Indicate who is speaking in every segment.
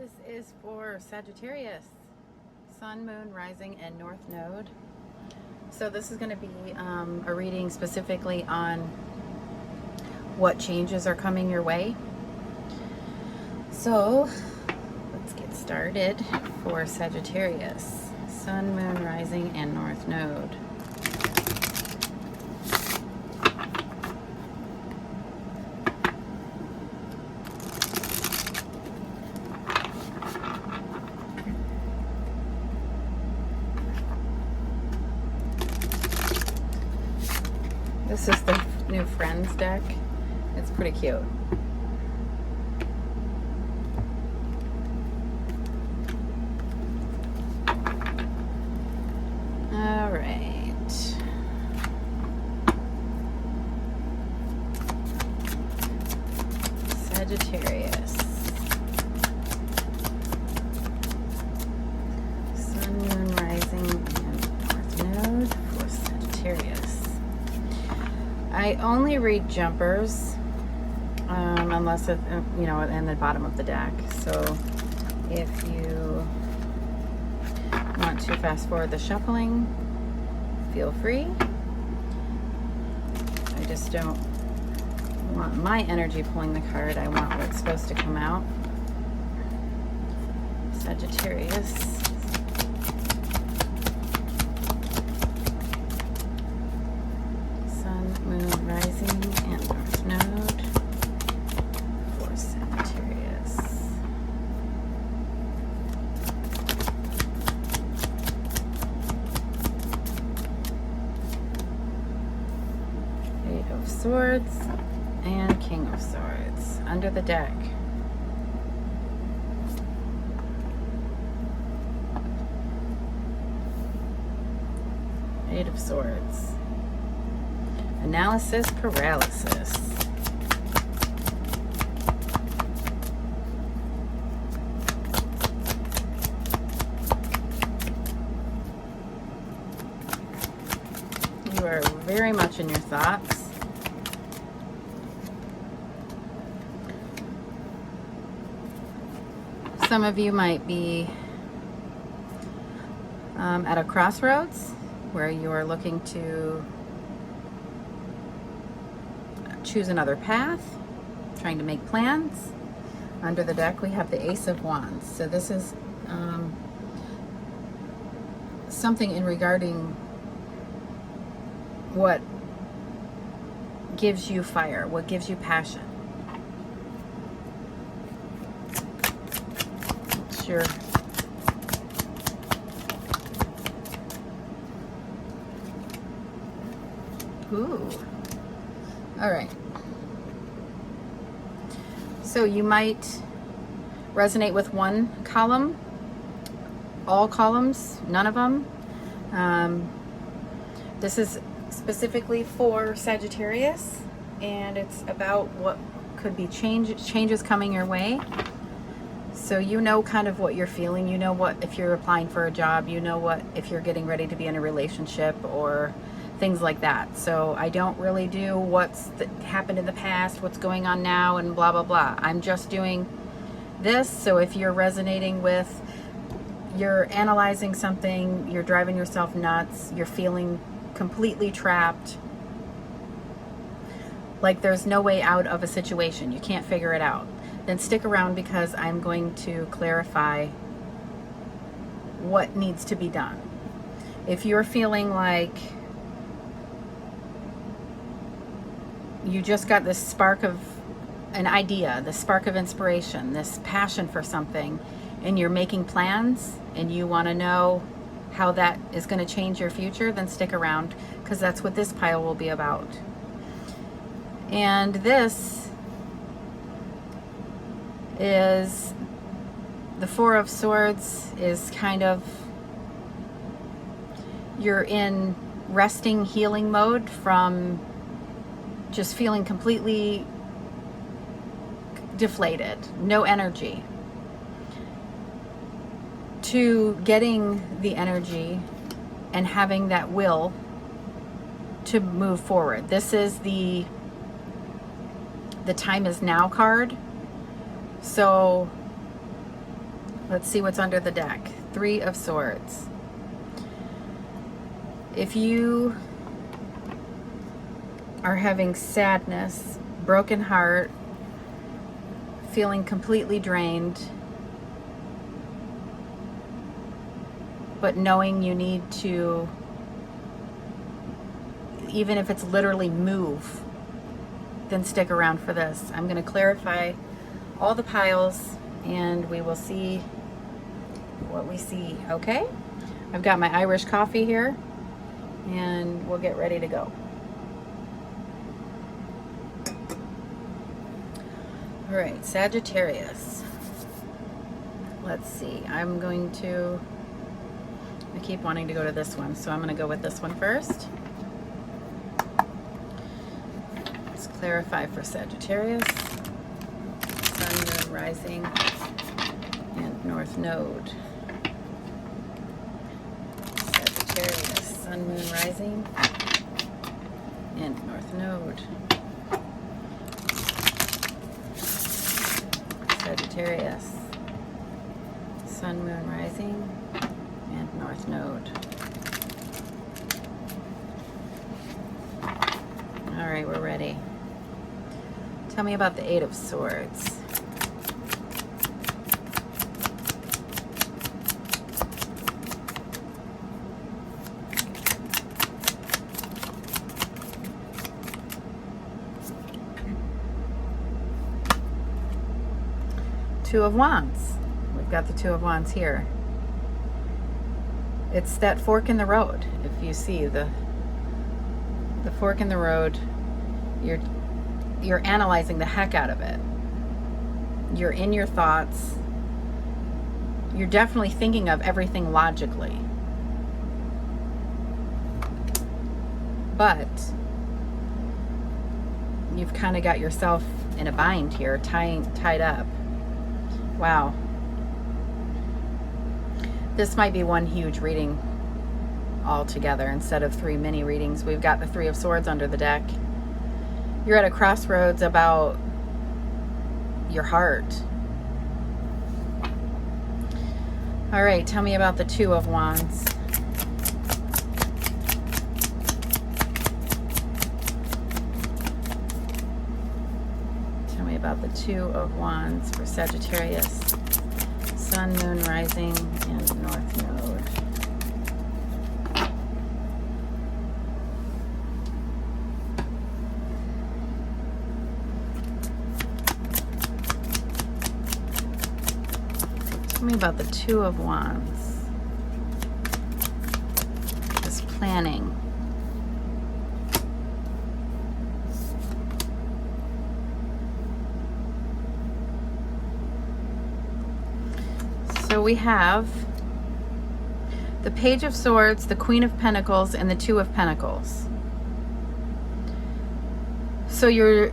Speaker 1: This is for Sagittarius, Sun, Moon, Rising, and North Node. So this is going to be a reading specifically on what changes are coming your way. So let's get started for Sagittarius, Sun, Moon, Rising, and North Node. This is the new Friends deck. It's pretty cute. All right. Sagittarius. Sun, Moon, Rising, and North Node for Sagittarius. I only read jumpers, unless it, in the bottom of the deck. So if you want to fast forward the shuffling, feel free. I just don't want my energy pulling the card. I want what's supposed to come out. Sagittarius. Moon, Rising, and North Node for Sagittarius. Eight of Swords and King of Swords under the deck. Eight of Swords. Analysis paralysis. You are very much in your thoughts. Some of you might be at a crossroads where you are looking to choose another path, trying to make plans. Under the deck we have the Ace of Wands. So this is something in regarding what gives you fire, what gives you passion. Sure. Ooh. All right. So you might resonate with one column, all columns, none of them. This is specifically for Sagittarius, and it's about what could be changes coming your way. So you know kind of what you're feeling. You know what if you're applying for a job. You know what if you're getting ready to be in a relationship or things like that. So I don't really do what's happened in the past, what's going on now, and blah, blah, blah. I'm just doing this. So if you're resonating with, you're analyzing something, you're driving yourself nuts, you're feeling completely trapped, like there's no way out of a situation, you can't figure it out, then stick around because I'm going to clarify what needs to be done. If you're feeling like you just got this spark of an idea, this spark of inspiration, this passion for something, and you're making plans and you want to know how that is going to change your future, then stick around because that's what this pile will be about. And this is the Four of Swords, is kind of, you're in resting, healing mode from just feeling completely deflated, no energy, to getting the energy and having that will to move forward. This is the time is now card. So Let's see what's under the deck. 3 of Swords. If you are having sadness, broken heart, feeling completely drained, but knowing you need to, even if it's literally move, then stick around for this. I'm going to clarify all the piles and we will see what we see, okay? I've got my Irish coffee here and we'll get ready to go. All right, Sagittarius. Let's see, I keep wanting to go to this one, so I'm going to go with this one first. Let's clarify for Sagittarius. Sun, Moon, Rising, and North Node. Sagittarius, Sun, Moon, Rising, and North Node. Sagittarius, Sun, Moon, Rising, and North Node. All right, we're ready. Tell me about the 8 of Swords. Two of Wands. We've got the 2 of Wands here. It's that fork in the road. If you see the fork in the road, you're analyzing the heck out of it. You're in your thoughts. You're definitely thinking of everything logically. But you've kind of got yourself in a bind here, tied up. Wow. This might be one huge reading altogether instead of 3 mini readings. We've got the 3 of Swords under the deck. You're at a crossroads about your heart. All right, tell me about the 2 of Wands. Tell me about the 2 of Wands for Sagittarius. Sun, Moon, Rising, and North Node. Tell me about the 2 of Wands. This planning. So we have the Page of Swords, the Queen of Pentacles, and the 2 of Pentacles. So you're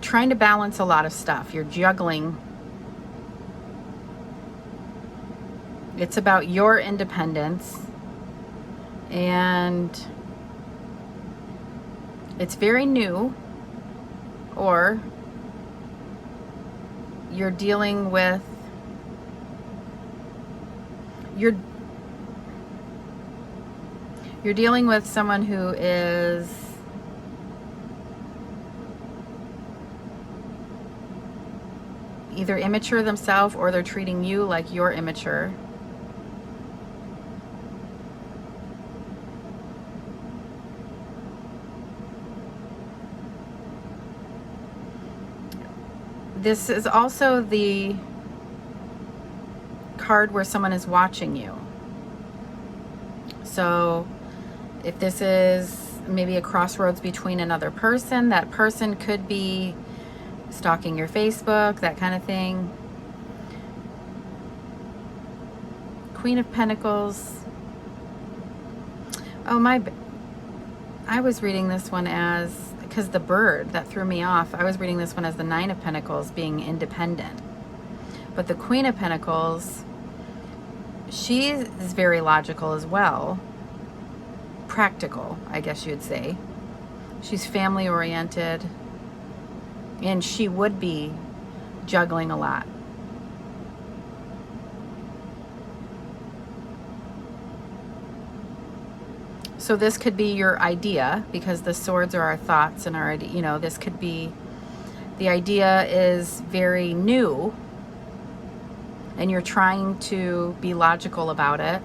Speaker 1: trying to balance a lot of stuff. You're juggling. It's about your independence, and it's very new, or you're dealing with you're dealing with someone who is either immature themselves or they're treating you like you're immature. This is also the card where someone is watching you. So if this is maybe a crossroads between another person, that person could be stalking your Facebook, that kind of thing. Queen of Pentacles. Oh, I was reading this one as, because the bird, that threw me off. I was reading this one as the 9 of Pentacles, being independent. But the Queen of Pentacles, she is very logical as well. Practical, I guess you'd say. She's family oriented. And she would be juggling a lot. So this could be your idea, because the swords are our thoughts and our idea. You know, this could be, the idea is very new and you're trying to be logical about it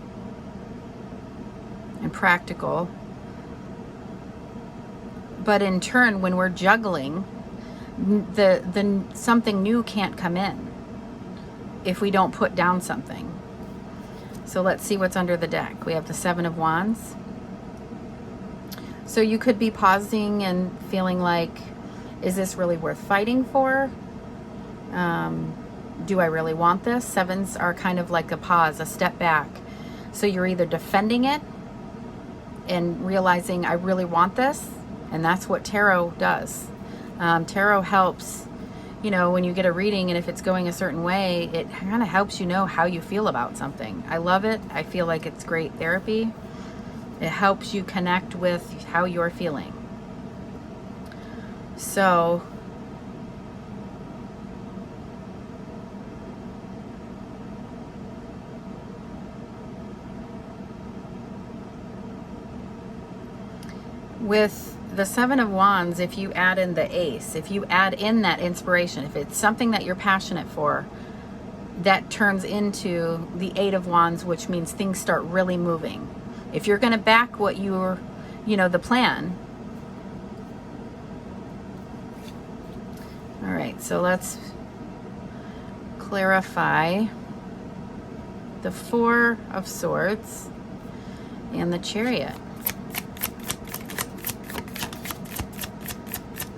Speaker 1: and practical. But in turn, when we're juggling, the something new can't come in if we don't put down something. So let's see what's under the deck. We have the Seven of Wands. So you could be pausing and feeling like, is this really worth fighting for? Do I really want this? Sevens are kind of like a pause, a step back. So you're either defending it and realizing I really want this, and that's what tarot does. Tarot helps, you know, when you get a reading and if it's going a certain way, it kind of helps you know how you feel about something. I love it. I feel like it's great therapy. It helps you connect with how you're feeling. So with the Seven of Wands, if you add in the Ace, if you add in that inspiration, if it's something that you're passionate for, that turns into the Eight of Wands, which means things start really moving. If you're going to back what you're, you know, the plan. All right, so let's clarify the Four of Swords and the Chariot.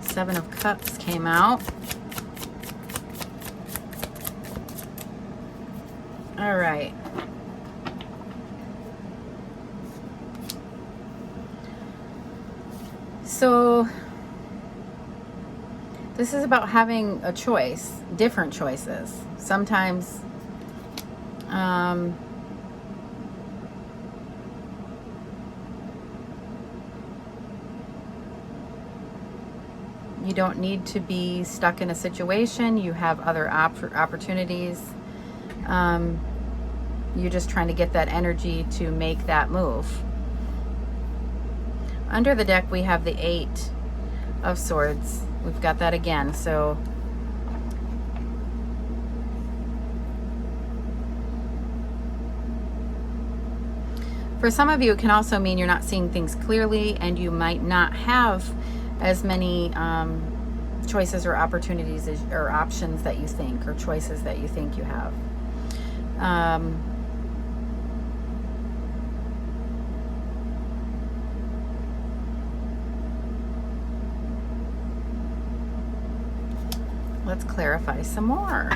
Speaker 1: Seven of Cups came out. All right. So this is about having a choice, different choices. Sometimes you don't need to be stuck in a situation. You have other opportunities. You're just trying to get that energy to make that move. Under the deck, we have the Eight of Swords. We've got that again. So for some of you, it can also mean you're not seeing things clearly, and you might not have as many choices or opportunities or options that you think, or choices that you think you have. Let's clarify some more.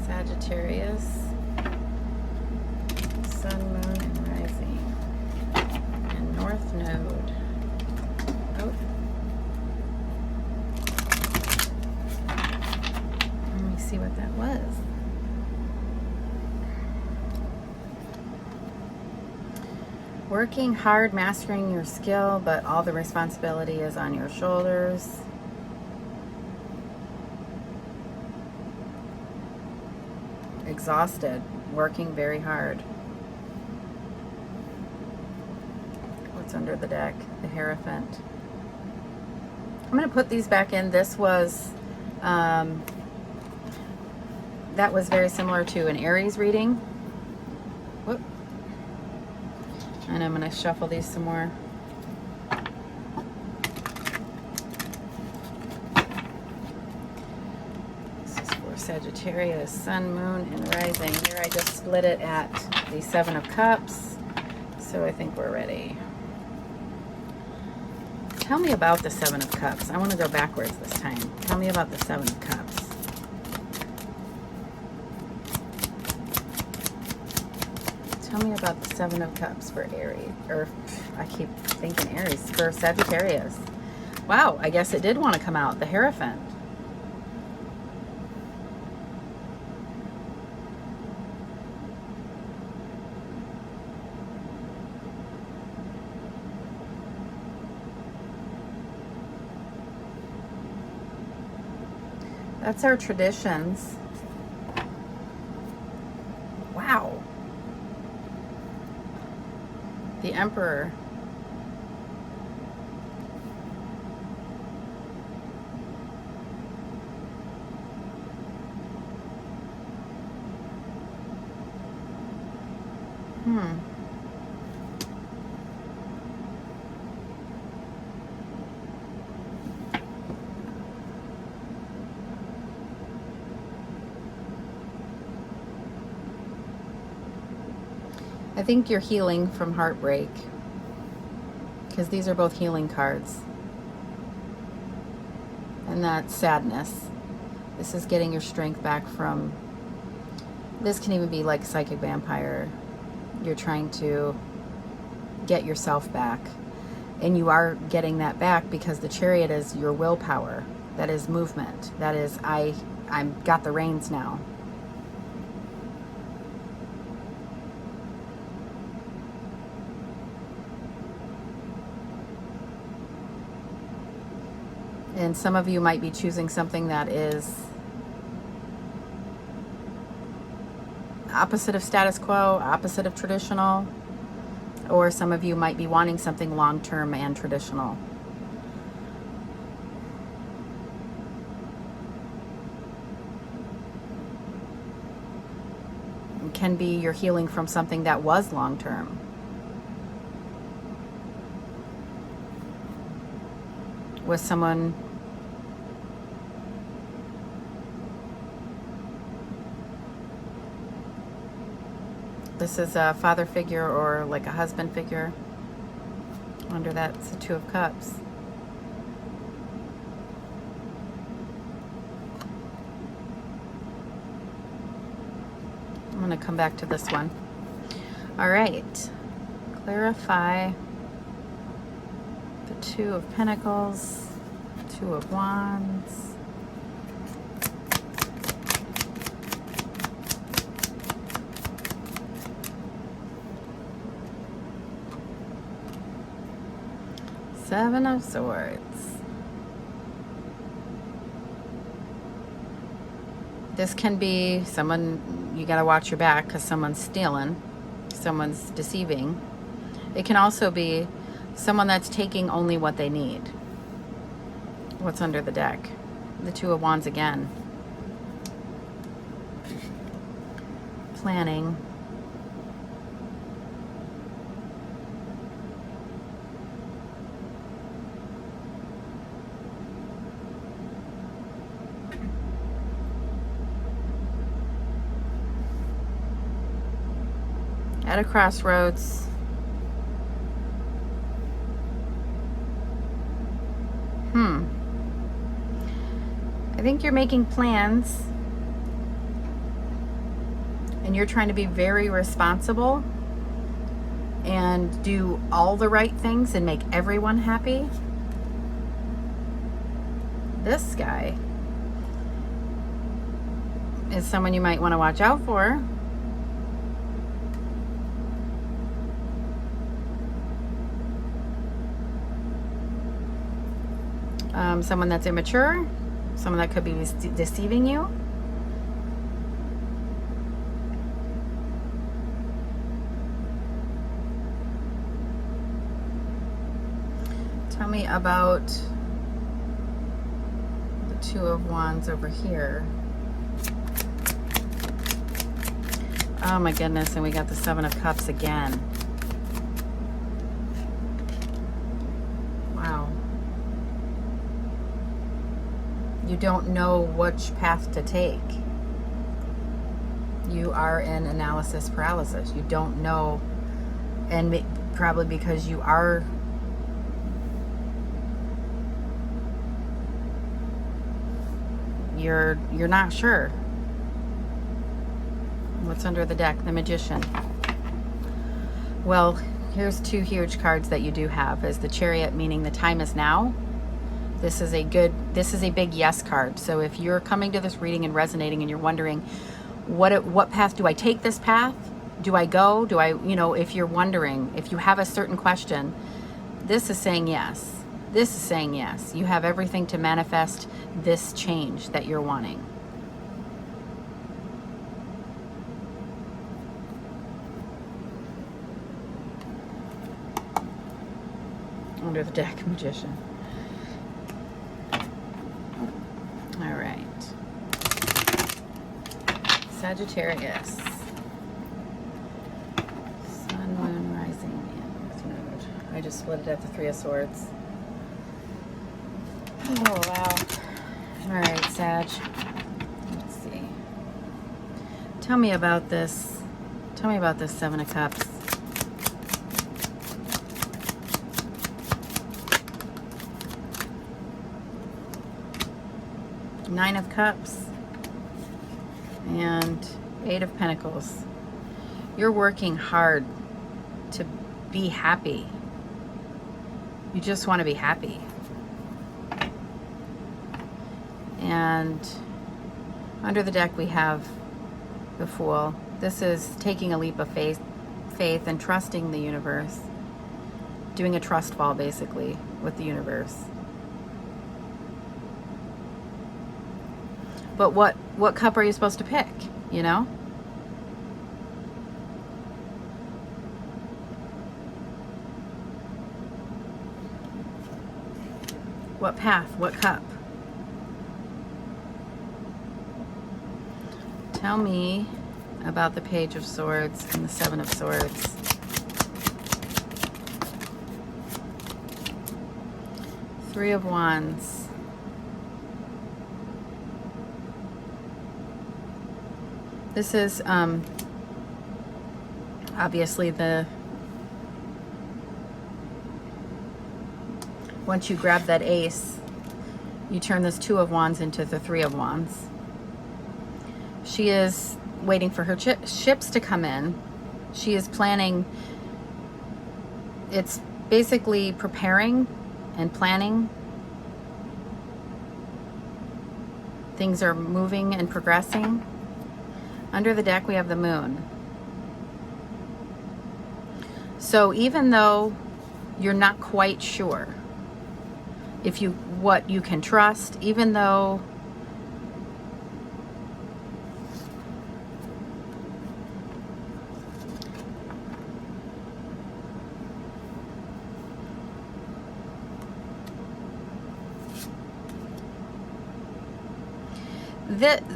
Speaker 1: Sagittarius, Sun, Moon, and Rising, and North Node. Oh. Let me see what that was. Working hard, mastering your skill, but all the responsibility is on your shoulders. Exhausted, working very hard. What's under the deck? The Hierophant. I'm going to put these back in. This was, that was very similar to an Aries reading. Whoop. And I'm going to shuffle these some more. Sagittarius, Sun, Moon, and Rising. Here I just split it at the Seven of Cups, so I think we're ready. Tell me about the Seven of Cups. I want to go backwards this time. Tell me about the Seven of Cups. Tell me about the Seven of Cups for Aries. Or, I keep thinking Aries. For Sagittarius. Wow, I guess it did want to come out. The Hierophant. That's our traditions. Wow. The Emperor. I think you're healing from heartbreak, because these are both healing cards. And that's sadness. This is getting your strength back from, this can even be like psychic vampire. You're trying to get yourself back. And you are getting that back because the Chariot is your willpower. That is movement. That is, I'm got the reins now. And some of you might be choosing something that is opposite of status quo, opposite of traditional, or some of you might be wanting something long-term and traditional. It can be you're healing from something that was long-term. With someone this is a father figure or like a husband figure. Under that's the Two of Cups. I'm going to come back to this one. All right. Clarify the Two of Pentacles, Two of Wands. Seven of Swords. This can be someone, you got to watch your back because someone's stealing, someone's deceiving. It can also be someone that's taking only what they need. What's under the deck? The Two of Wands again. Planning. At a crossroads. I think you're making plans and you're trying to be very responsible and do all the right things and make everyone happy. This guy is someone you might want to watch out for. Someone that's immature, someone that could be deceiving you. Tell me about the Two of Wands over here. Oh my goodness, and we got the Seven of Cups again. Wow. You don't know which path to take. You are in analysis paralysis. You don't know, and probably because you are You're not sure. What's under the deck? The Magician. Well, here's two huge cards that you do have, as the Chariot, meaning the time is now. This is a big yes card. So if you're coming to this reading and resonating and you're wondering, what path do I take? This path? Do I go? Do I, if you're wondering, if you have a certain question, this is saying yes. This is saying yes. You have everything to manifest this change that you're wanting. Under the deck, Magician. All right. Sagittarius. Sun, Moon, Rising, and North Node. I just split it at the Three of Swords. Oh, wow. All right, Sag. Let's see. Tell me about this. Tell me about this Seven of Cups. Nine of Cups and Eight of Pentacles. You're working hard to be happy. You just want to be happy. And under the deck we have the Fool. This is taking a leap of faith and trusting the universe. Doing a trust fall, basically, with the universe. But what cup are you supposed to pick, What path? What cup? Tell me about the Page of Swords and the Seven of Swords. Three of Wands. This is obviously once you grab that Ace, you turn this Two of Wands into the Three of Wands. She is waiting for her ships to come in. She is planning. It's basically preparing and planning. Things are moving and progressing. Under the deck, we have the Moon. So even though you're not quite sure what you can trust, even though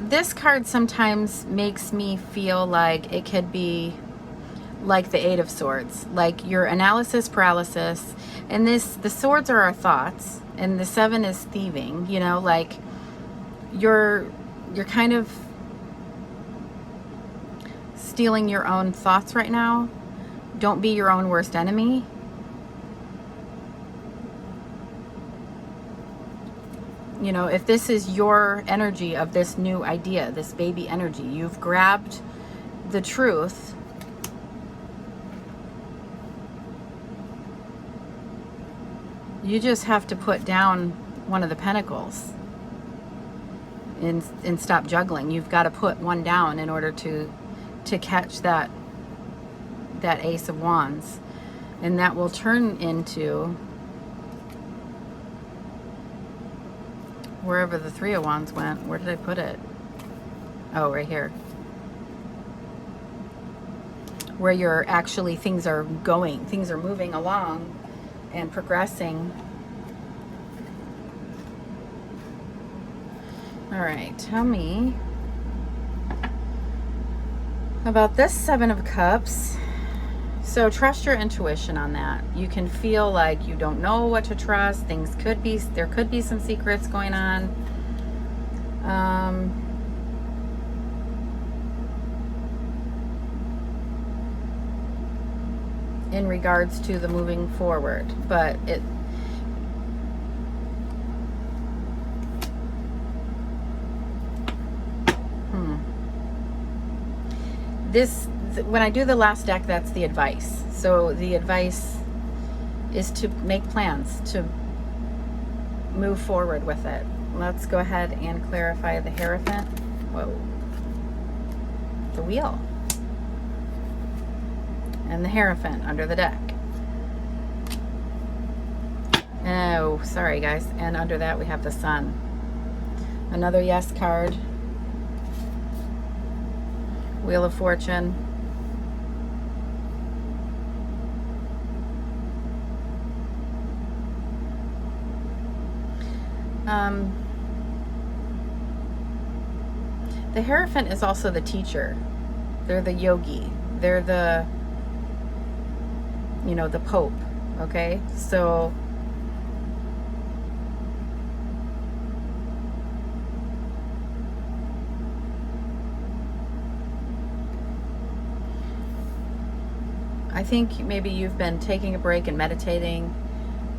Speaker 1: this card sometimes makes me feel like it could be like the Eight of Swords, like your analysis paralysis, and the swords are our thoughts, and the Seven is thieving, like you're kind of stealing your own thoughts right now. Don't be your own worst enemy. If this is your energy of this new idea, this baby energy, you've grabbed the truth. You just have to put down one of the pentacles and stop juggling. You've got to put one down in order to catch that Ace of Wands. And that will turn into wherever the Three of Wands went. Where did I put it? Oh, right here. Where you're actually, things are moving along and progressing. All right, tell me about this Seven of Cups. So trust your intuition on that. You can feel like you don't know what to trust. There could be some secrets going on. In regards to the moving forward, but when I do the last deck, that's the advice. So the advice is to make plans, to move forward with it. Let's go ahead and clarify the Hierophant. Whoa. The Wheel. And the Hierophant under the deck. Oh, sorry guys. And under that we have the Sun. Another yes card. Wheel of Fortune. The Hierophant is also the teacher. They're the yogi. They're the, you know, the Pope. Okay? So I think maybe you've been taking a break and meditating,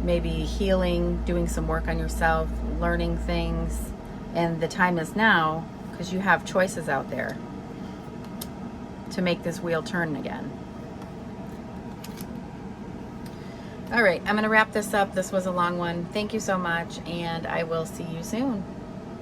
Speaker 1: maybe healing, doing some work on yourself, learning things, and the time is now, because you have choices out there to make this wheel turn again. All right, I'm going to wrap this up. This was a long one. Thank you so much, and I will see you soon.